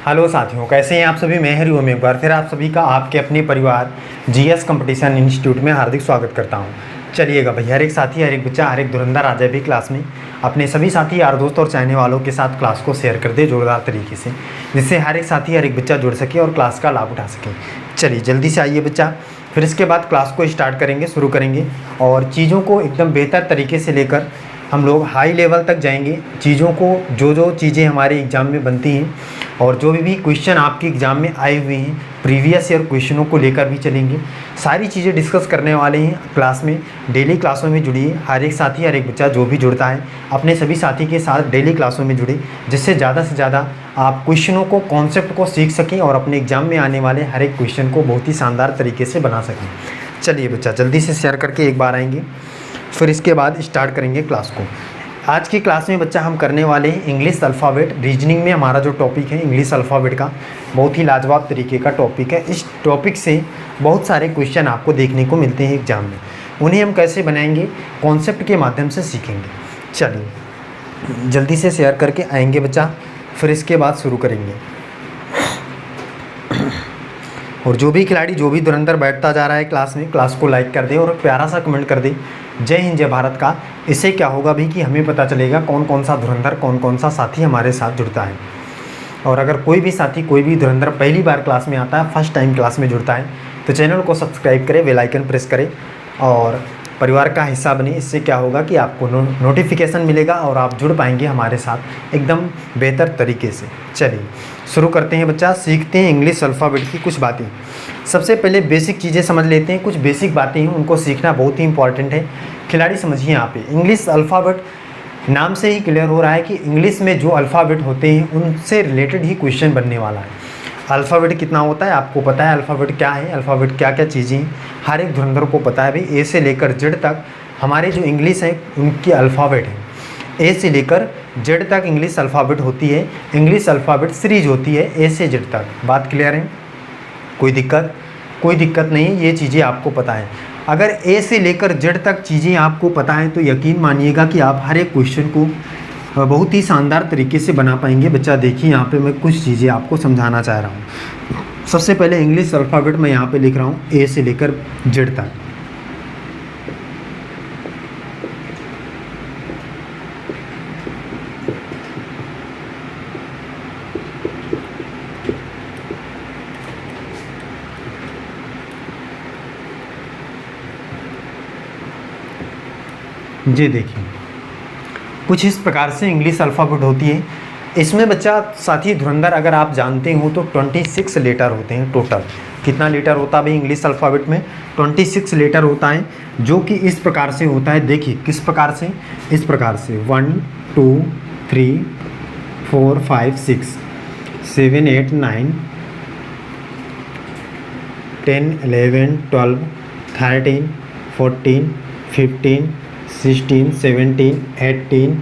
Hello साथियों, कैसे हैं आप सभी। मैं हरिओम एक बार फिर आप सभी का आपके अपने परिवार जीएस कंपटीशन इंस्टीट्यूट में हार्दिक स्वागत करता हूं। चलिएगा भैया, हर एक साथी, हर एक बच्चा, हर एक धुरंधर आ जाए भी क्लास में, अपने सभी साथी, यार दोस्त और चाहने वालों के साथ क्लास को शेयर कर दे जोरदार तरीके से, जिससे हर एक साथी, हर एक बच्चा जुड़ सके और क्लास का लाभ उठा सके। चलिए जल्दी से आइए बच्चा, फिर इसके बाद क्लास को स्टार्ट करेंगे, शुरू करेंगे और चीज़ों को एकदम बेहतर तरीके से लेकर हम लोग हाई लेवल तक जाएंगे। चीज़ों को जो चीज़ें हमारे एग्ज़ाम में बनती हैं और जो भी क्वेश्चन आपके एग्ज़ाम में आए हुए हैं, प्रीवियस ईयर क्वेश्चनों को लेकर भी चलेंगे। सारी चीज़ें डिस्कस करने वाले हैं क्लास में। डेली क्लासों में जुड़िए, हर एक साथी, हर एक बच्चा जो भी जुड़ता है अपने सभी साथी के साथ डेली क्लासों में जुड़े, जिससे ज़्यादा से ज़्यादा आप क्वेश्चनों को, कॉन्सेप्ट को सीख सकें और अपने एग्ज़ाम में आने वाले हर एक क्वेश्चन को बहुत ही शानदार तरीके से बना सकें। चलिए बच्चा, जल्दी से शेयर करके एक बार आएंगे, फिर इसके बाद स्टार्ट करेंगे क्लास को। आज की क्लास में बच्चा हम करने वाले हैं इंग्लिश अल्फ़ाबेट। रीजनिंग में हमारा जो टॉपिक है इंग्लिश अल्फ़ाबेट का, बहुत ही लाजवाब तरीके का टॉपिक है। इस टॉपिक से बहुत सारे क्वेश्चन आपको देखने को मिलते हैं एग्ज़ाम में। उन्हें हम कैसे बनाएंगे, कॉन्सेप्ट के माध्यम से सीखेंगे। चलिए जल्दी से शेयर करके आएंगे बच्चा, फिर इसके बाद शुरू करेंगे। और जो भी खिलाड़ी, जो भी धुरंधर बैठता जा रहा है क्लास में, क्लास को लाइक कर दे और प्यारा सा कमेंट कर दे, जय हिंद जय भारत का। इससे क्या होगा भी कि हमें पता चलेगा कौन कौन सा धुरंधर, कौन कौन सा साथी हमारे साथ जुड़ता है। और अगर कोई भी साथी, कोई भी धुरंधर पहली बार क्लास में आता है, फर्स्ट टाइम क्लास में जुड़ता है, तो चैनल को सब्सक्राइब करें, बेल आइकन प्रेस करें और परिवार का हिस्सा बने। इससे क्या होगा कि आपको नोटिफिकेशन मिलेगा और आप जुड़ पाएंगे हमारे साथ एकदम बेहतर तरीके से। चलिए शुरू करते हैं बच्चा, सीखते हैं इंग्लिश अल्फ़ाबेट की कुछ बातें। सबसे पहले बेसिक चीज़ें समझ लेते हैं। कुछ बेसिक बातें हैं, उनको सीखना बहुत ही इंपॉर्टेंट है। खिलाड़ी समझिए, यहाँ पे इंग्लिश अल्फ़ाबेट नाम से ही क्लियर हो रहा है कि इंग्लिश में जो अल्फ़ाबेट होते हैं उनसे रिलेटेड ही क्वेश्चन बनने वाला है। अल्फ़ाबेट कितना होता है आपको पता है, अल्फ़ाबेट क्या है, अल्फ़ाबेट क्या क्या चीज़ें हैं, हर एक धुरंधर को पता है भाई। ए से लेकर जेड तक हमारे जो इंग्लिश है उनकी अल्फ़ाबेट है। ए से लेकर जेड तक इंग्लिश अल्फ़ाबेट होती है। इंग्लिश अल्फ़ाबेट सीरीज होती है ए से जेड तक। बात क्लियर है? कोई दिक्कत नहीं है, ये चीज़ें आपको पता है। अगर ए से लेकर जेड तक चीज़ें आपको पता है तो यकीन मानिएगा कि आप हर एक क्वेश्चन को बहुत ही शानदार तरीके से बना पाएंगे। बच्चा देखिए, यहाँ पे मैं कुछ चीज़ें आपको समझाना चाह रहा हूँ। सबसे पहले इंग्लिश अल्फ़ाबेट मैं यहाँ पे लिख रहा हूँ ए से लेकर जेड तक। जी देखिए, कुछ इस प्रकार से इंग्लिश अल्फ़ाबेट होती है। इसमें बच्चा साथी धुरंधर, अगर आप जानते हो तो 26 लेटर होते हैं टोटल। कितना लेटर होता है भाई इंग्लिश अल्फ़ाबेट में? 26 लेटर होता है, जो कि इस प्रकार से होता है। देखिए किस प्रकार से, इस प्रकार से 1 2 3 4 5 6 7 8 9 10 11 12 13 14 15 16 17 18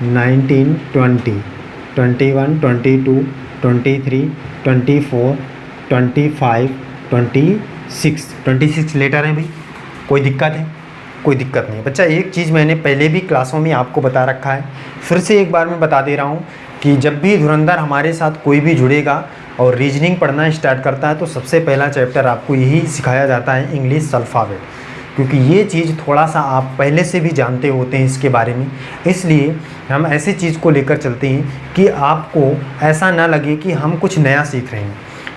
19 20 21 22 23 24 25 26 लेटर हैं भाई। कोई दिक्कत है? कोई दिक्कत नहीं बच्चा। एक चीज़ मैंने पहले भी क्लासों में आपको बता रखा है, फिर से एक बार मैं बता दे रहा हूँ कि जब भी धुरंधर हमारे साथ कोई भी जुड़ेगा और रीजनिंग पढ़ना स्टार्ट करता है तो सबसे पहला चैप्टर आपको यही सिखाया जाता है, इंग्लिश अल्फ़ाबेट। क्योंकि ये चीज़ थोड़ा सा आप पहले से भी जानते होते हैं इसके बारे में, इसलिए हम ऐसी चीज़ को लेकर चलते हैं कि आपको ऐसा ना लगे कि हम कुछ नया सीख रहे हैं।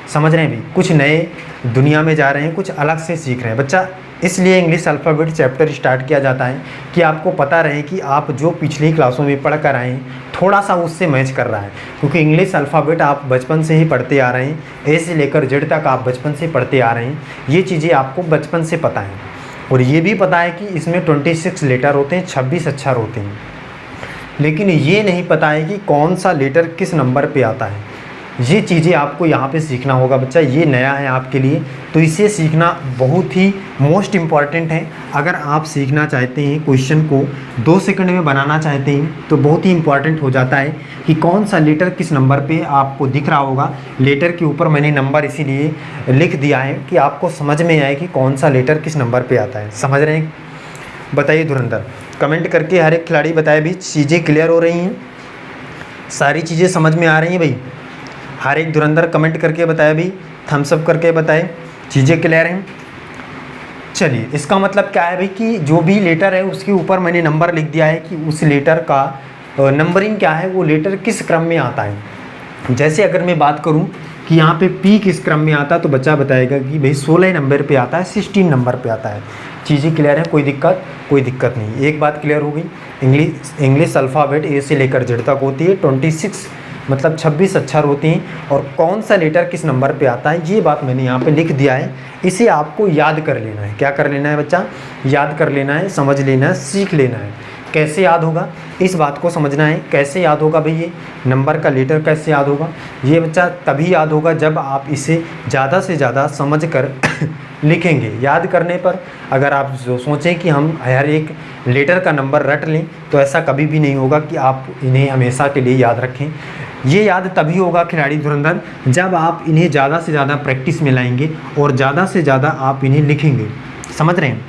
समझ रहे हैं भी, कुछ नए दुनिया में जा रहे हैं, कुछ अलग से सीख रहे हैं बच्चा। इसलिए इंग्लिश अल्फ़ाबेट चैप्टर स्टार्ट किया जाता है कि आपको पता रहे कि आप जो पिछली क्लासों में पढ़ कर आए हैं थोड़ा सा उससे मैच कर रहा है। क्योंकि इंग्लिश अल्फ़ाबेट आप बचपन से ही पढ़ते आ रहे हैं, ए से लेकर जेड तक आप बचपन से पढ़ते आ रहे हैं। ये चीज़ें आपको बचपन से पता है और ये भी पता है कि इसमें 26 लेटर होते हैं, 26 अक्षर होते हैं। लेकिन ये नहीं पता है कि कौन सा लेटर किस नंबर पे आता है। ये चीज़ें आपको यहाँ पे सीखना होगा बच्चा। ये नया है आपके लिए, तो इसे सीखना बहुत ही मोस्ट इम्पॉर्टेंट है। अगर आप सीखना चाहते हैं, क्वेश्चन को 2 सेकंड में बनाना चाहते हैं, तो बहुत ही इम्पॉर्टेंट हो जाता है कि कौन सा लेटर किस नंबर पे आपको दिख रहा होगा। लेटर के ऊपर मैंने नंबर इसीलिए लिख दिया है कि आपको समझ में आए कि कौन सा लेटर किस नंबर पर आता है। समझ रहे हैं? बताइए धुरंधर, कमेंट करके हर एक खिलाड़ी बताए भी चीज़ें क्लियर हो रही हैं। सारी चीज़ें समझ में आ रही हैं भाई? हर एक धुरंधर कमेंट करके बताए भाई, थम्स अप करके बताए, चीज़ें क्लियर हैं? चलिए, इसका मतलब क्या है भाई कि जो भी लेटर है उसके ऊपर मैंने नंबर लिख दिया है कि उस लेटर का नंबरिंग क्या है, वो लेटर किस क्रम में आता है। जैसे अगर मैं बात करूं कि यहाँ पे पी किस क्रम में आता है, तो बच्चा बताएगा कि भाई 16 नंबर पे आता है, 16 नंबर पे आता है। चीज़ें क्लियर है? कोई दिक्कत नहीं। एक बात क्लियर हो गई, इंग्लिश अल्फ़ाबेट ए से लेकर जेड तक होती है, 26 मतलब 26 अक्षर होती हैं, और कौन सा लेटर किस नंबर पे आता है ये बात मैंने यहाँ पे लिख दिया है। इसे आपको याद कर लेना है। क्या कर लेना है बच्चा? याद कर लेना है, समझ लेना है, सीख लेना है। कैसे याद होगा, इस बात को समझना है। कैसे याद होगा भाई, ये नंबर का लेटर कैसे याद होगा? ये बच्चा तभी याद होगा जब आप इसे ज़्यादा से ज़्यादा समझ कर लिखेंगे। याद करने पर अगर आप जो सोचें कि हम हर एक लेटर का नंबर रट लें, तो ऐसा कभी भी नहीं होगा कि आप इन्हें हमेशा के लिए याद रखें। ये याद तभी होगा खिलाड़ी धुरंधर, जब आप इन्हें ज़्यादा से ज़्यादा प्रैक्टिस में लाएंगे और ज़्यादा से ज़्यादा आप इन्हें लिखेंगे। समझ रहे हैं?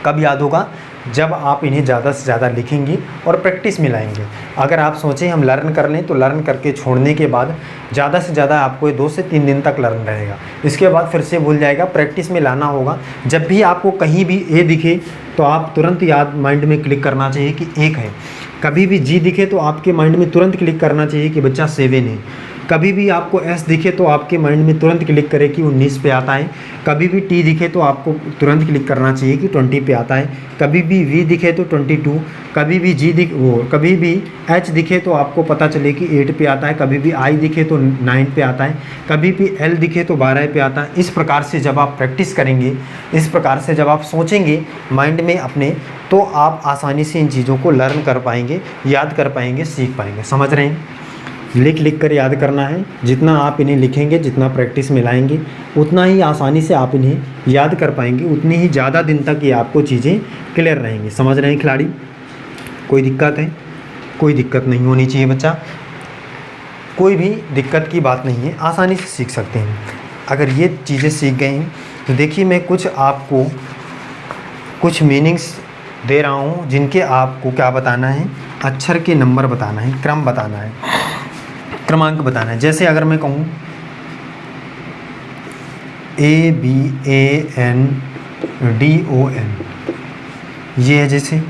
कब याद होगा? जब आप इन्हें ज़्यादा से ज़्यादा लिखेंगे और प्रैक्टिस में लाएंगे। अगर आप सोचें हम लर्न कर लें, तो लर्न करके छोड़ने के बाद ज़्यादा से ज़्यादा आपको 2 से 3 दिन तक लर्न रहेगा, इसके बाद फिर से भूल जाएगा। प्रैक्टिस में लाना होगा। जब भी आपको कहीं भी ए दिखे तो आप तुरंत याद माइंड में क्लिक करना चाहिए कि 1 है। कभी भी जी दिखे तो आपके माइंड में तुरंत क्लिक करना चाहिए कि बच्चा 7 है। कभी भी आपको एस दिखे तो आपके माइंड में तुरंत क्लिक करे कि 19 पे आता है। कभी भी टी दिखे तो आपको तुरंत क्लिक करना चाहिए कि 20 पे आता है। कभी भी वी दिखे तो 22, कभी भी कभी भी एच दिखे तो आपको पता चले कि 8 पे आता है। कभी भी आई दिखे तो 9 पे आता है। कभी भी एल दिखे तो 12 पे आता है। इस प्रकार से जब आप प्रैक्टिस करेंगे, इस प्रकार से जब आप सोचेंगे माइंड में अपने, तो आप आसानी से इन चीज़ों को लर्न कर पाएंगे, याद कर पाएंगे, सीख पाएंगे। समझ रहे हैं? लिख कर याद करना है। जितना आप इन्हें लिखेंगे, जितना प्रैक्टिस में लाएंगे, उतना ही आसानी से आप इन्हें याद कर पाएंगे, उतनी ही ज़्यादा दिन तक ये आपको चीज़ें क्लियर रहेंगी। समझ रहे हैं खिलाड़ी? कोई दिक्कत है? कोई दिक्कत नहीं होनी चाहिए बच्चा, कोई भी दिक्कत की बात नहीं है, आसानी से सीख सकते हैं। अगर ये चीज़ें सीख गए हैं तो देखिए, मैं कुछ आपको कुछ मीनिंग्स दे रहा हूँ, जिनके आपको क्या बताना है, अक्षर के नंबर बताना है, क्रम बताना है, क्रमांक बताना है। जैसे अगर मैं कहूँ ABANDON, ये है जैसे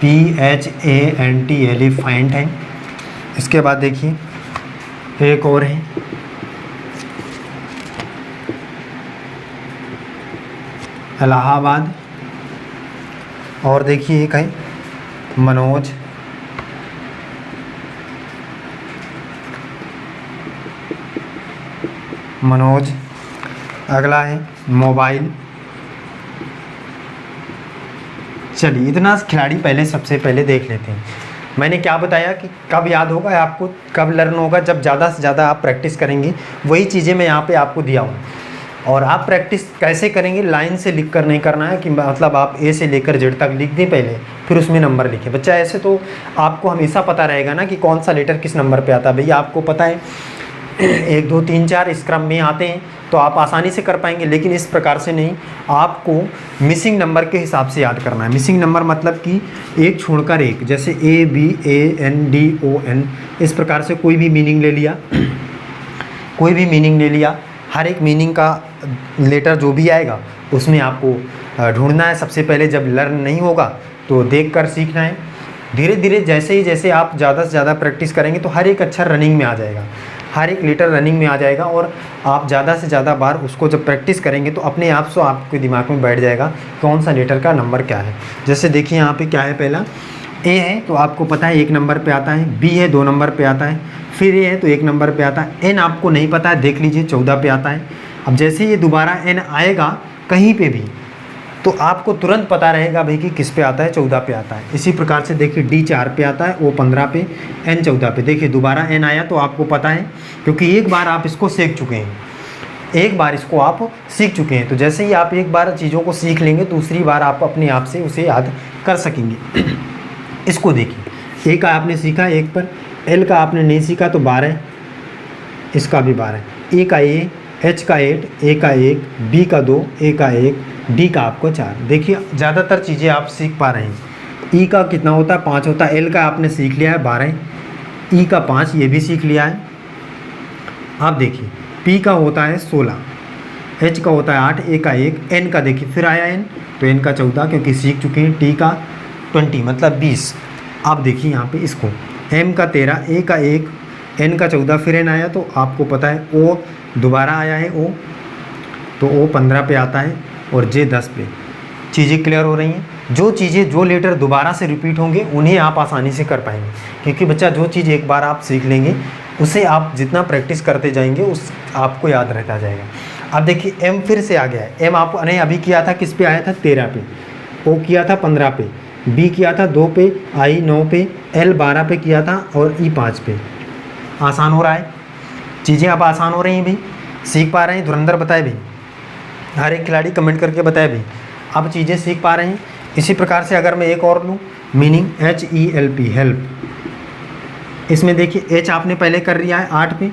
ELEPHANT एलिफेंट है। इसके बाद देखिए एक और है इलाहाबाद, और देखिए एक है मनोज, अगला है मोबाइल। चलिए, इतना खिलाड़ी पहले सबसे पहले देख लेते हैं। मैंने क्या बताया कि कब याद होगा आपको, कब लर्न होगा, जब ज़्यादा से ज़्यादा आप प्रैक्टिस करेंगे। वही चीज़ें मैं यहाँ पे आपको दिया हूँ। और आप प्रैक्टिस कैसे करेंगे? लाइन से लिख कर नहीं करना है कि मतलब आप ए से लेकर जेड तक लिख दें पहले, फिर उसमें नंबर लिखें। बच्चा ऐसे तो आपको हमेशा पता रहेगा ना कि कौन सा लेटर किस नंबर पे आता है। भैया आपको पता है 1 2 3 4 इस क्रम में आते हैं, तो आप आसानी से कर पाएंगे। लेकिन इस प्रकार से नहीं, आपको मिसिंग नंबर के हिसाब से याद करना है। मिसिंग नंबर मतलब कि एक छोड़कर एक, जैसे ABANDON, इस प्रकार से कोई भी मीनिंग ले लिया, हर एक मीनिंग का लेटर जो भी आएगा उसमें आपको ढूंढना है। सबसे पहले जब लर्न नहीं होगा तो देखकर सीखना है। धीरे धीरे जैसे आप ज़्यादा से ज़्यादा प्रैक्टिस करेंगे तो हर एक अक्षर रनिंग में आ जाएगा, हर एक लेटर रनिंग में आ जाएगा। और आप ज़्यादा से ज़्यादा बार उसको जब प्रैक्टिस करेंगे तो अपने आप से आपके दिमाग में बैठ जाएगा कौन सा लेटर का नंबर क्या है। जैसे देखिए यहाँ पे क्या है, पहला ए है तो आपको पता है 1 नंबर पे आता है, बी है 2 नंबर पे आता है, फिर ए है तो 1 नंबर पे आता है, एन आपको नहीं पता है, देख लीजिए 14 पे आता है। अब जैसे ये दोबारा एन आएगा कहीं पे भी तो आपको तुरंत पता रहेगा भाई कि किस पे आता है, 14 पे आता है। इसी प्रकार से देखिए डी 4 पे आता है, ओ 15 पे, एन 14 पे। देखिए दोबारा एन आया तो आपको पता है, क्योंकि एक बार आप इसको सीख चुके हैं, एक बार इसको आप सीख चुके हैं। तो जैसे ही आप एक बार चीज़ों को सीख लेंगे, दूसरी बार आप अपने आप से उसे याद कर सकेंगे। इसको देखिए, ए का आपने सीखा 1 पर, एल का आपने नहीं सीखा तो 12, इसका भी 12, ए का ए, एच का 8, ए का 1, बी का 2, ए का 1, डी का आपको 4। देखिए ज़्यादातर चीज़ें आप सीख पा रहे हैं। ई का कितना होता है 5 होता है, एल का आपने सीख लिया है 12, ई का 5 ये भी सीख लिया है। आप देखिए पी का होता है 16, एच का होता है 8, ए का 1, एन का देखिए फिर आया एन तो एन का 14 क्योंकि सीख चुके हैं, टी का 20 मतलब 20। आप देखिए यहाँ पे इसको एम का 13, ए का 1, एन का 14 फिर एन आया तो आपको पता है ओ दोबारा आया है ओ, तो ओ 15 पे आता है और जे 10 पे। चीज़ें क्लियर हो रही हैं। जो चीज़ें जो लेटर दोबारा से रिपीट होंगे उन्हें आप आसानी से कर पाएंगे, क्योंकि बच्चा जो चीज़ एक बार आप सीख लेंगे उसे आप जितना प्रैक्टिस करते जाएंगे उस आपको याद रहता जाएगा। अब देखिए एम फिर से आ गया है। एम आपने अभी किया था किस पे आया था 13 पे, ओ किया था 15 पे, बी किया था 2 पे, आई 9 पे, एल 12 पे किया था और ई 5 पे। आसान हो रहा है, चीज़ें अब आसान हो रही हैं भाई, सीख पा रहे हैं। धुरंधर बताए भाई, हर एक खिलाड़ी कमेंट करके बताए भाई अब चीज़ें सीख पा रहे हैं। इसी प्रकार से अगर मैं एक और लूँ मीनिंग HELP हेल्प, इसमें देखिए एच आपने पहले कर लिया है 8 पे,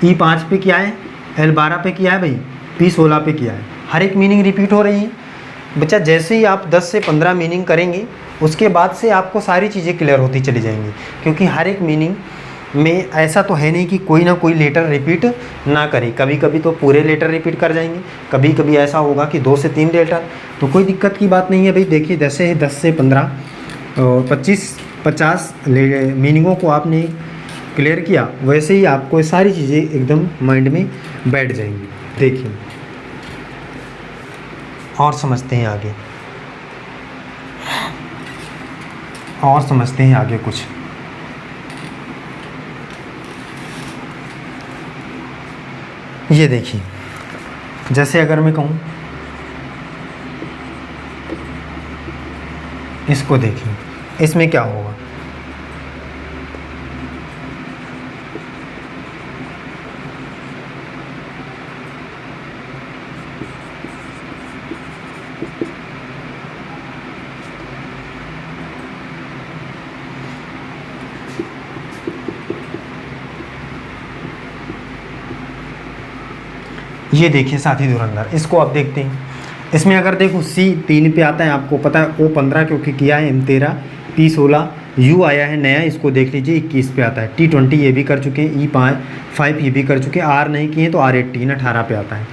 ई 5 पे किया है, एल 12 पे किया है भाई, पी 16 पे किया है। हर एक मीनिंग रिपीट हो रही है बच्चा। जैसे ही आप 10 से 15 मीनिंग करेंगे उसके बाद से आपको सारी चीज़ें क्लियर होती चली जाएंगी, क्योंकि हर एक मीनिंग में ऐसा तो है नहीं कि कोई ना कोई लेटर रिपीट ना करे। कभी कभी तो पूरे लेटर रिपीट कर जाएंगे, कभी कभी ऐसा होगा कि 2 से 3 लेटर, तो कोई दिक्कत की बात नहीं है भाई। देखिए जैसे 10 से 15 और 25-50 मीनिंगों को आपने क्लियर किया, वैसे ही आपको सारी चीज़ें एकदम माइंड में बैठ जाएंगी। देखिए और समझते हैं आगे, और समझते हैं आगे कुछ। ये देखिए जैसे अगर मैं कहूँ इसको देखिए, इसमें क्या होगा, ये देखिए साथी धुरंधर, इसको आप देखते हैं। इसमें अगर देखो सी 3 पे आता है, आपको पता है ओ 15 क्योंकि किया है, एम 13, पी 16, यू आया है नया, इसको देख लीजिए 21 पे आता है, टी 20 ये भी कर चुके हैं, ई 5 ये भी कर चुके हैं, आर नहीं किए तो आर 18 पे आता है।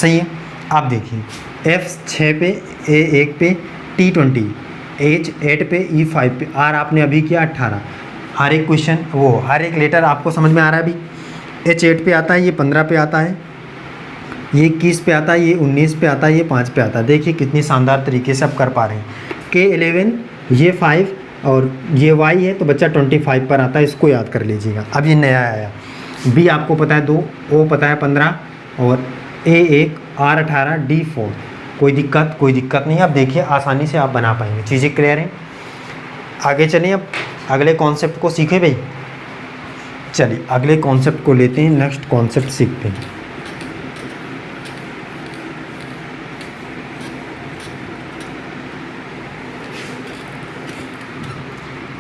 सही है। आप देखिए एफ 6 पे, ए 1 पे, टी 20, एच 8 पे, ई 5 पे, आर आपने अभी किया 18। हर एक क्वेश्चन वो हर एक लेटर आपको समझ में आ रहा है अभी। एच 8 पे आता है, ये 15 पे आता है, ये 21 पे आता है, ये 19 पे आता है, ये 5 पे आता है। देखिए कितनी शानदार तरीके से आप कर पा रहे हैं। के 11, ये 5 और ये वाई है तो बच्चा 25 पर आता है, इसको याद कर लीजिएगा। अब ये नया आया, बी आपको पता है 2, ओ पता है 15 और ए 1, आर 18, डी 4। कोई दिक्कत नहीं। अब देखिए आसानी से आप बना पाएंगे। चीज़ें क्लियर हैं। आगे चलिए, अब अगले कॉन्सेप्ट को सीखें भाई। चलिए अगले कॉन्सेप्ट को लेते हैं, नेक्स्ट कॉन्सेप्ट सीखते हैं।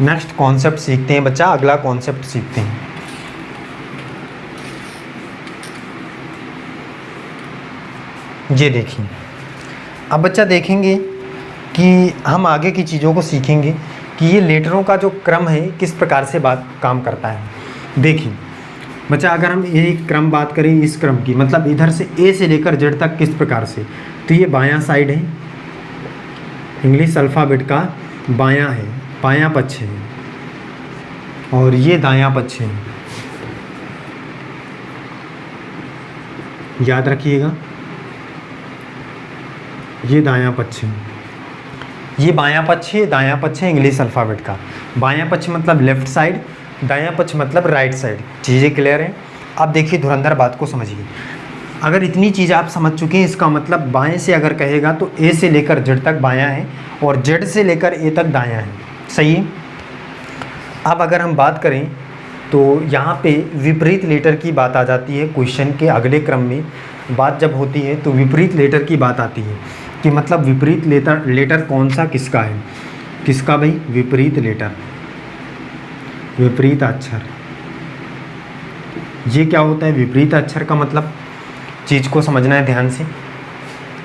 नेक्स्ट कॉन्सेप्ट सीखते हैं बच्चा, अगला कॉन्सेप्ट सीखते हैं। ये देखिए, अब बच्चा देखेंगे कि हम आगे की चीज़ों को सीखेंगे कि ये लेटरों का जो क्रम है किस प्रकार से बात काम करता है। देखिए बच्चा, अगर हम ये क्रम बात करें इस क्रम की, मतलब इधर से ए से लेकर जेड तक किस प्रकार से, तो ये बायां साइड है, इंग्लिश अल्फ़ाबेट का बायां है, बायां पक्ष है, और ये दायां पक्ष है। याद रखिएगा, ये दायां पक्ष है, ये बायां पक्ष है, दायां पक्ष है इंग्लिश अल्फ़ाबेट का। बायां पक्ष मतलब लेफ़्ट साइड, दायां पक्ष मतलब राइट साइड। चीज़ें क्लियर हैं। अब देखिए धुरंधर बात को समझिए। अगर इतनी चीज़ आप समझ चुके हैं, इसका मतलब बाएं से अगर कहेगा तो ए से लेकर जेड तक बायां है और जेड से लेकर ए तक दायां है। सही है। अब अगर हम बात करें तो यहाँ पे विपरीत लेटर की बात आ जाती है। क्वेश्चन के अगले क्रम में बात जब होती है तो विपरीत लेटर की बात आती है कि मतलब विपरीत लेटर कौन सा किसका है। किसका भाई? विपरीत लेटर, विपरीत अक्षर। ये क्या होता है विपरीत अक्षर का मतलब? चीज़ को समझना है ध्यान से,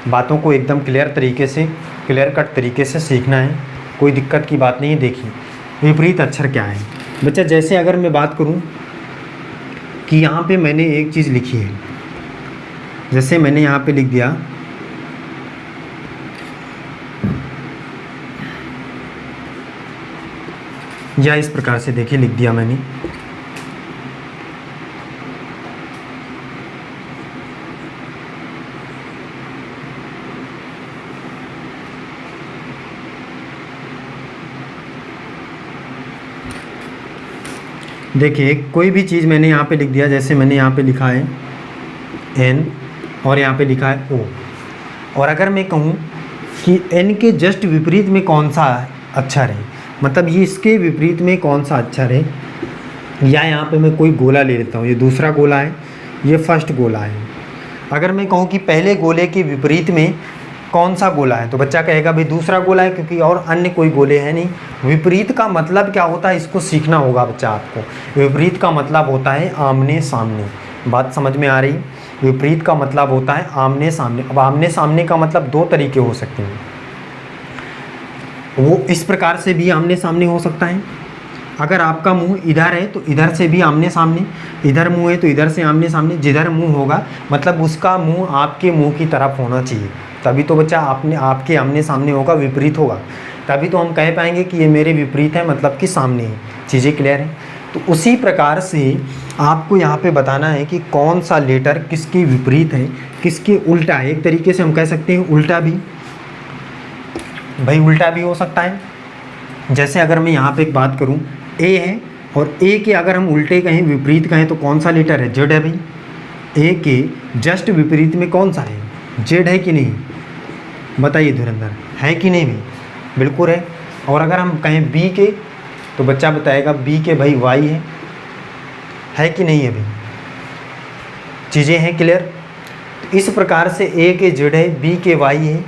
बातों को एकदम क्लियर तरीके से, क्लियर कट तरीके से सीखना है। कोई दिक्कत की बात नहीं है। देखिए विपरीत अक्षर क्या है बच्चा, जैसे अगर मैं बात करूं कि यहाँ पे मैंने एक चीज़ लिखी है, जैसे मैंने यहाँ पे लिख दिया या इस प्रकार से, देखिए लिख दिया मैंने, देखिए कोई भी चीज़ मैंने यहाँ पे लिख दिया, जैसे मैंने यहाँ पे लिखा है एन और यहाँ पे लिखा है ओ, और अगर मैं कहूँ कि एन के जस्ट विपरीत में कौन सा अक्षर है, मतलब ये इसके विपरीत में कौन सा अक्षर है, या यहाँ पे मैं कोई गोला ले लेता हूँ, ये दूसरा गोला है, ये फर्स्ट गोला है। अगर मैं कहूँ कि पहले गोले के विपरीत में कौन सा गोला है, तो बच्चा कहेगा भाई दूसरा गोला है, क्योंकि और अन्य कोई गोले हैं नहीं। विपरीत का मतलब क्या होता है, इसको सीखना होगा बच्चा आपको। विपरीत का मतलब होता है आमने सामने, बात समझ में आ रही। विपरीत का मतलब होता है आमने सामने। अब आमने सामने का मतलब दो तरीके हो सकते हैं, वो इस प्रकार से भी आमने सामने हो सकता है, अगर आपका मुंह इधर है तो इधर से भी आमने सामने, इधर मुंह है तो इधर से आमने सामने। जिधर मुंह होगा मतलब उसका मुंह आपके मुंह की तरफ होना चाहिए, तभी तो बच्चा आपके आमने सामने होगा, विपरीत होगा, तभी तो हम कह पाएंगे कि ये मेरे विपरीत है, मतलब कि सामने है। चीज़ें क्लियर है। तो उसी प्रकार से आपको यहाँ पे बताना है कि कौन सा लेटर किसके विपरीत है, किसके उल्टा है। एक तरीके से हम कह सकते हैं उल्टा भी, भाई उल्टा भी हो सकता है। जैसे अगर मैं यहाँ पे एक बात करूँ, ए है और ए के अगर हम उल्टे कहें, विपरीत कहें, तो कौन सा लेटर है, जेड है भाई। ए के जस्ट विपरीत में कौन सा है, जेड है कि नहीं, बताइए धुरंधर, है कि नहीं भाई, बिल्कुल है। और अगर हम कहें बी के, तो बच्चा बताएगा बी के भाई वाई है कि नहीं है भाई। चीज़ें हैं क्लियर। इस प्रकार से ए के जेड है, बी के वाई है,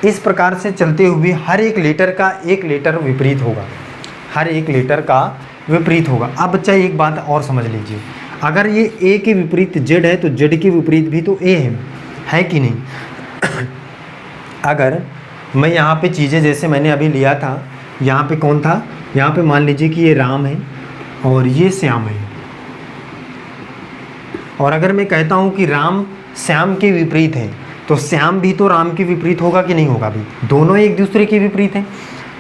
इस प्रकार से चलते हुए हर एक लेटर का एक लेटर विपरीत होगा, हर एक लेटर का विपरीत होगा। अब बच्चा एक बात और समझ लीजिए, अगर ये ए के विपरीत जेड है तो जेड के विपरीत भी तो ए है कि नहीं। अगर मैं यहाँ पे चीज़ें जैसे मैंने अभी लिया था, यहाँ पे कौन था, यहाँ पे मान लीजिए कि ये राम है और ये श्याम है, और अगर मैं कहता हूँ कि राम श्याम के विपरीत है, तो श्याम भी तो राम के विपरीत होगा कि नहीं होगा भी, दोनों एक दूसरे के विपरीत हैं।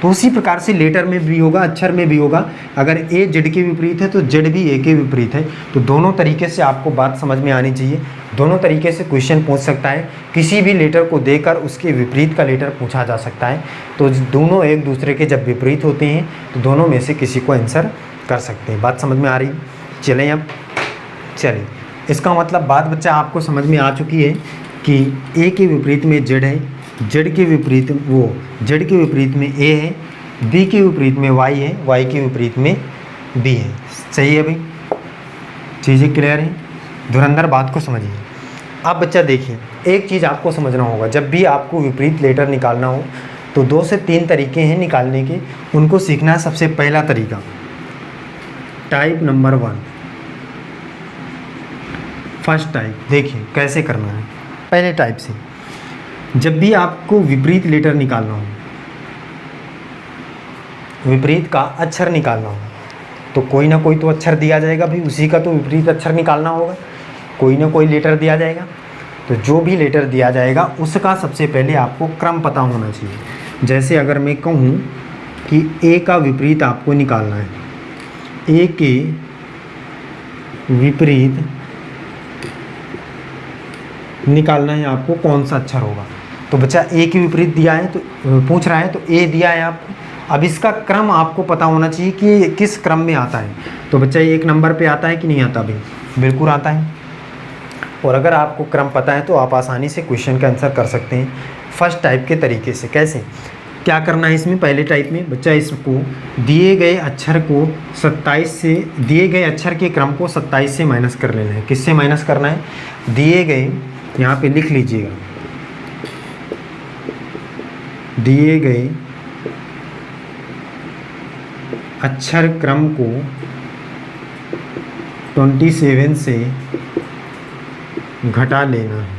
तो उसी प्रकार से लेटर में भी होगा, अक्षर में भी होगा। अगर ए जेड के विपरीत है तो जेड भी ए के विपरीत है। तो दोनों तरीके से आपको बात समझ में आनी चाहिए, दोनों तरीके से क्वेश्चन पूछ सकता है। किसी भी लेटर को देकर उसके विपरीत का लेटर पूछा जा सकता है। तो दोनों एक दूसरे के जब विपरीत होते हैं तो दोनों में से किसी को आंसर कर सकते हैं। बात समझ में आ रही। चलें अब चलिए, इसका मतलब बात बच्चा आपको समझ में आ चुकी है कि ए के विपरीत में जेड है, जेड के विपरीत जेड के विपरीत में ए है, बी के विपरीत में वाई है, वाई के विपरीत में बी है। सही है भाई, चीज़ें क्लियर हैं। धुरंधर बात को समझिए। अब बच्चा देखिए, एक चीज़ आपको समझना होगा, जब भी आपको विपरीत लेटर निकालना हो तो 2 से 3 तरीके हैं निकालने के, उनको सीखना है। सबसे पहला तरीका, टाइप नंबर 1, फर्स्ट टाइप। देखिए कैसे करना है। पहले टाइप से, जब भी आपको विपरीत लेटर निकालना हो, विपरीत का अक्षर निकालना हो, तो कोई ना कोई तो अक्षर दिया जाएगा भाई, उसी का तो विपरीत अक्षर निकालना होगा, कोई ना कोई लेटर दिया जाएगा। तो जो भी लेटर दिया जाएगा उसका सबसे पहले आपको क्रम पता होना चाहिए। जैसे अगर मैं कहूँ कि ए का विपरीत आपको निकालना है, ए के विपरीत निकालना है आपको, कौन सा अक्षर होगा। तो बच्चा ए के विपरीत दिया है, तो पूछ रहा है, तो ए दिया है आपको। अब इसका क्रम आपको पता होना चाहिए कि ये किस क्रम में आता है। तो बच्चा 1 नंबर पे आता है कि नहीं आता भाई, बिल्कुल आता है। और अगर आपको क्रम पता है तो आप आसानी से क्वेश्चन का आंसर कर सकते हैं फर्स्ट टाइप के तरीके से। कैसे, क्या करना है इसमें, पहले टाइप में बच्चा इसको दिए गए अक्षर को 27 से, दिए गए अक्षर के क्रम को 27 से माइनस कर लेना है। किससे माइनस करना है, दिए गए, यहाँ पे लिख लीजिएगा, दिए गए अक्षर क्रम को 27 से घटा लेना है।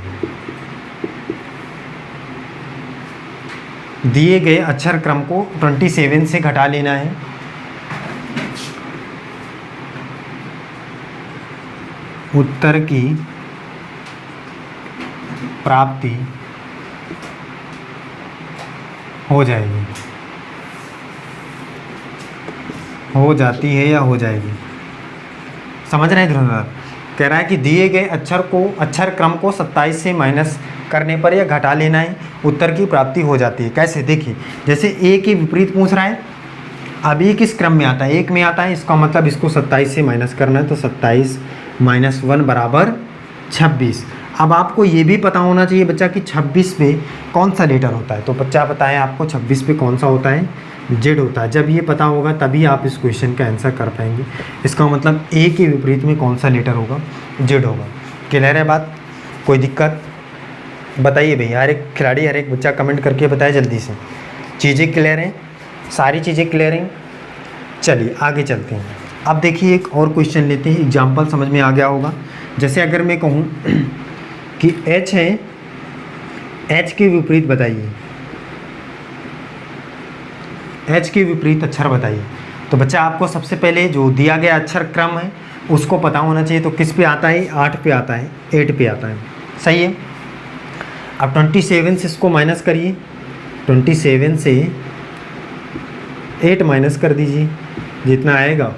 दिए गए अक्षर क्रम को 27 से घटा लेना है। उत्तर की प्राप्ति हो जाएगी, हो जाती है या हो जाएगी। समझ रहे हैं धुरंधर? कह रहा है कि दिए गए अक्षर क्रम को 27 से माइनस करने पर या घटा लेना है, उत्तर की प्राप्ति हो जाती है। कैसे? देखिए, जैसे ए के विपरीत पूछ रहा है। अब ये किस क्रम में आता है? एक में आता है, इसका मतलब इसको 27 से माइनस करना है, तो 27 - 1 बराबर 26। अब आपको ये भी पता होना चाहिए बच्चा कि 26 पे कौन सा लेटर होता है। तो बच्चा पता है आपको 26 पे कौन सा होता है? जेड होता है। जब ये पता होगा तभी आप इस क्वेश्चन का आंसर कर पाएंगे। इसका मतलब ए के विपरीत में कौन सा लेटर होगा? जेड होगा। क्लियर है बात? कोई दिक्कत? बताइए भाई, हर एक खिलाड़ी, हर एक बच्चा कमेंट करके बताए जल्दी से। चीज़ें क्लियर हैं? सारी चीज़ें क्लियर हैं? चलिए आगे चलते हैं। अब देखिए एक और क्वेश्चन लेते हैं। एग्जाम्पल समझ में आ गया होगा। जैसे अगर मैं कहूँ कि एच है, एच के विपरीत बताइए, एच के विपरीत अक्षर बताइए। तो बच्चा आपको सबसे पहले जो दिया गया अक्षर क्रम है उसको पता होना चाहिए। तो किस पे आता है? 8 पे आता है, 8 पे आता है। सही है। अब 27 से इसको माइनस करिए, 27 से 8 माइनस कर दीजिए, जितना आएगा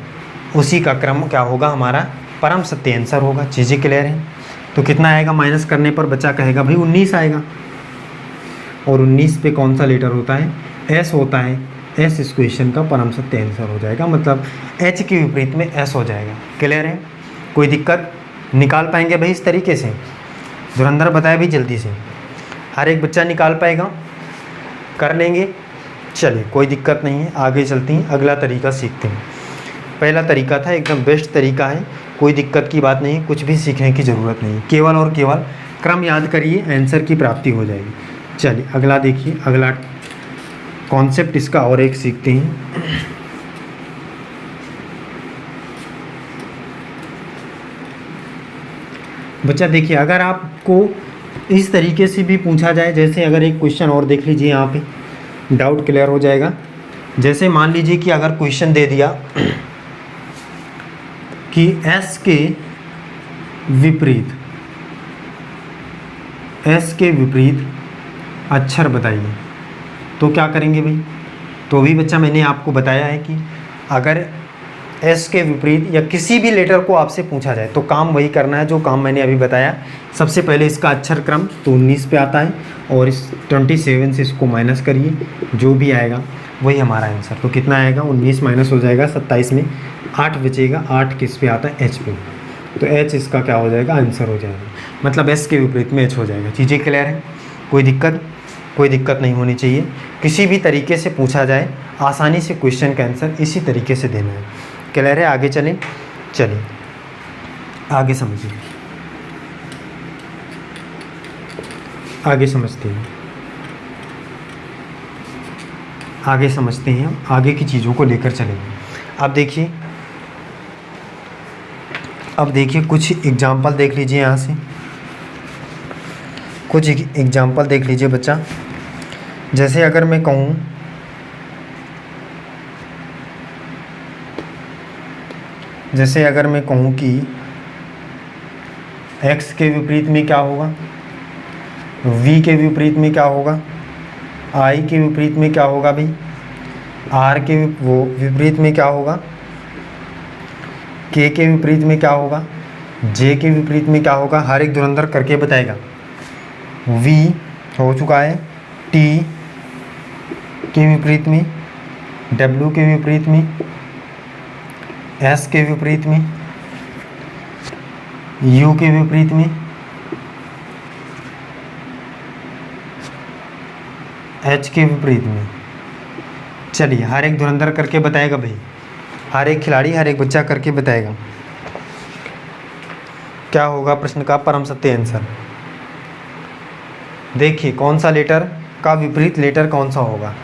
उसी का क्रम क्या होगा? हमारा परम सत्य आंसर होगा। चीज़ें क्लियर हैं? तो कितना आएगा माइनस करने पर? बच्चा कहेगा भाई 19 आएगा। और 19 पे कौन सा लेटर होता है? एस होता है। एस इस क्वेश्चन का परम सत्य आंसर हो जाएगा, मतलब एच के विपरीत में एस हो जाएगा। क्लियर है? कोई दिक्कत? निकाल पाएंगे भाई इस तरीके से? धुरंधर बताया भी जल्दी से, हर एक बच्चा निकाल पाएगा? कर लेंगे? चलिए कोई दिक्कत नहीं है, आगे चलते हैं, अगला तरीका सीखते हैं। पहला तरीका था एकदम बेस्ट तरीका है, कोई दिक्कत की बात नहीं, कुछ भी सीखने की ज़रूरत नहीं, केवल और केवल क्रम याद करिए, आंसर की प्राप्ति हो जाएगी। चलिए अगला देखिए, अगला कॉन्सेप्ट इसका और एक सीखते हैं। बच्चा देखिए, अगर आपको इस तरीके से भी पूछा जाए, जैसे अगर एक क्वेश्चन और देख लीजिए, यहाँ पे डाउट क्लियर हो जाएगा। जैसे मान लीजिए कि अगर क्वेश्चन दे दिया कि एस के विपरीत अक्षर बताइए, तो क्या करेंगे भाई? तो भी बच्चा मैंने आपको बताया है कि अगर एस के विपरीत या किसी भी लेटर को आपसे पूछा जाए तो काम वही करना है जो काम मैंने अभी बताया। सबसे पहले इसका अक्षर क्रम तो 19 पे आता है, और इस 27 से इसको माइनस करिए, जो भी आएगा वही हमारा आंसर। तो कितना आएगा? 19 माइनस हो जाएगा 27 में 8 बचेगा। 8 किस पे आता है? एच पे। तो एच इसका क्या हो जाएगा? आंसर हो जाएगा, मतलब एस के विपरीत में एच हो जाएगा। चीज़ें क्लियर है? कोई दिक्कत? कोई दिक्कत नहीं होनी चाहिए। किसी भी तरीके से पूछा जाए आसानी से क्वेश्चन का आंसर इसी तरीके से देना है। क्लियर है? आगे चलें। चलिए आगे समझिए, आगे समझते हैं, आगे समझते हैं, हम आगे की चीज़ों को लेकर चलेंगे। अब देखिए कुछ एग्जाम्पल देख लीजिए, यहाँ से कुछ एग्जाम्पल देख लीजिए बच्चा। जैसे अगर मैं कहूँ कि x के विपरीत में क्या होगा, v के विपरीत में क्या होगा, i के विपरीत में क्या होगा भाई, r के विपरीत में क्या होगा, k के विपरीत में क्या होगा, j के विपरीत में क्या होगा, हर एक धुरंधर करके बताएगा। v हो चुका है, t के विपरीत में, w के विपरीत में, s के विपरीत में, u के विपरीत में, h के विपरीत में। चलिए हर एक धुरंधर करके बताएगा भाई, हर एक खिलाड़ी, हर एक बच्चा करके बताएगा क्या होगा प्रश्न का परम सत्य आंसर। देखिए कौन सा लेटर का विपरीत लेटर कौन सा होगा।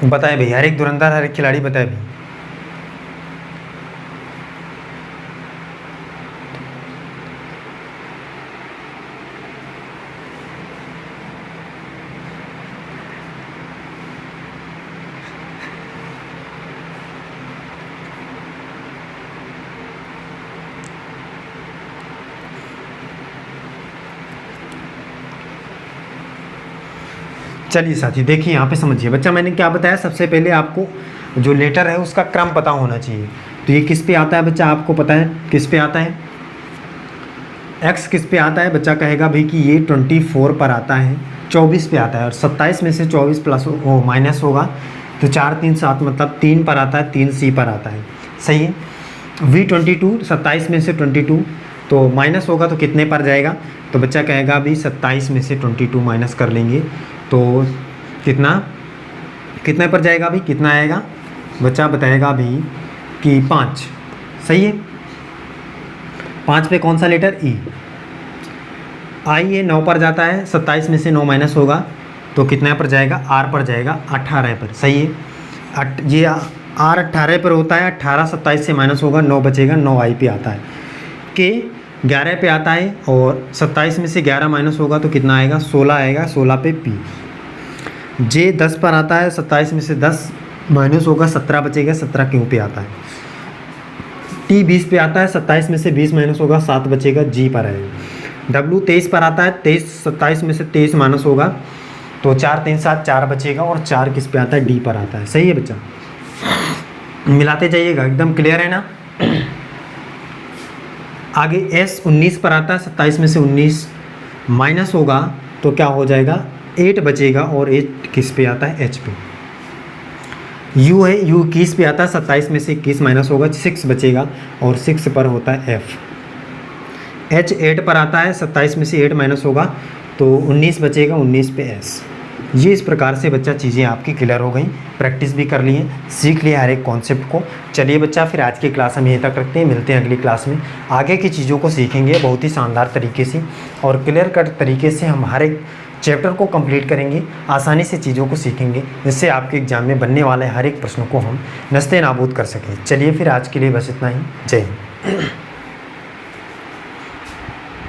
बताए भाई, हर एक धुरंधर हर एक खिलाड़ी बताए भाई। चलिए साथी देखिए यहाँ पे समझिए बच्चा, मैंने क्या बताया, सबसे पहले आपको जो लेटर है उसका क्रम पता होना चाहिए। तो ये किस पे आता है बच्चा, आपको पता है किस पे आता है, एक्स किस पे आता है, बच्चा कहेगा भाई कि ये 24 पर आता है, 24 पे आता है, और 27 में से 24 प्लस माइनस होगा तो 4 3 7 मतलब 3 पर आता है, 3 सी पर आता है, सही है। V22 27 में से 22 तो माइनस होगा तो कितने पर जाएगा, तो बच्चा कहेगा भाई 27 में से 22 माइनस कर लेंगे तो कितने पर जाएगा भाई, कितना आएगा, बच्चा बताएगा भाई कि 5, सही है। 5 पे कौन सा लेटर, ई। आई ये 9 पर जाता है, 27 में से 9 माइनस होगा तो कितना पर जाएगा, आर पर जाएगा, 18 पर, सही है। ये आर 18 पर होता है, 18 27 से माइनस होगा, 9 बचेगा, 9 आई पे आता है। के 11 पे आता है और 27 में से 11 माइनस होगा तो कितना आएगा, 16 आएगा, 16 पे पी। जे 10 पर आता है, 27 में से 10 माइनस होगा, 17 बचेगा, 17 क्यों पे आता है। टी 20 पे आता है, 27 में से 20 माइनस होगा, 7 बचेगा, जी पर आएगा। डब्ल्यू 23 पर आता है, 23 27 में से 23 माइनस होगा तो 4 3 7 4 बचेगा, और 4 किस पे आता है, डी पर आता है, सही है बच्चा। मिलाते जाइएगा, एकदम क्लियर है ना। आगे एस 19 पर आता है, 27 में से 19 माइनस होगा तो क्या हो जाएगा, 8 बचेगा, और 8 किस पे आता है, एच पे। यू है, यू 21 पे आता है, 27 में से 21 माइनस होगा, 6 बचेगा, और 6 पर होता है एफ। एच 8 पर आता है, 27 में से 8 माइनस होगा तो 19 बचेगा, 19 पे एस। ये इस प्रकार से बच्चा चीज़ें आपकी क्लियर हो गई, प्रैक्टिस भी कर लिए, सीख लिया हर एक कॉन्सेप्ट को। चलिए बच्चा फिर आज की क्लास हम यहीं तक रखते हैं, मिलते हैं अगली क्लास में, आगे की चीज़ों को सीखेंगे बहुत ही शानदार तरीके से और क्लियर कट तरीके से। हम हर एक चैप्टर को कंप्लीट करेंगे, आसानी से चीज़ों को सीखेंगे, जिससे आपके एग्जाम में बनने वाले हर एक प्रश्न को हम नस्ते नाबूद कर सकें। चलिए फिर आज के लिए बस इतना ही, जय हिंद।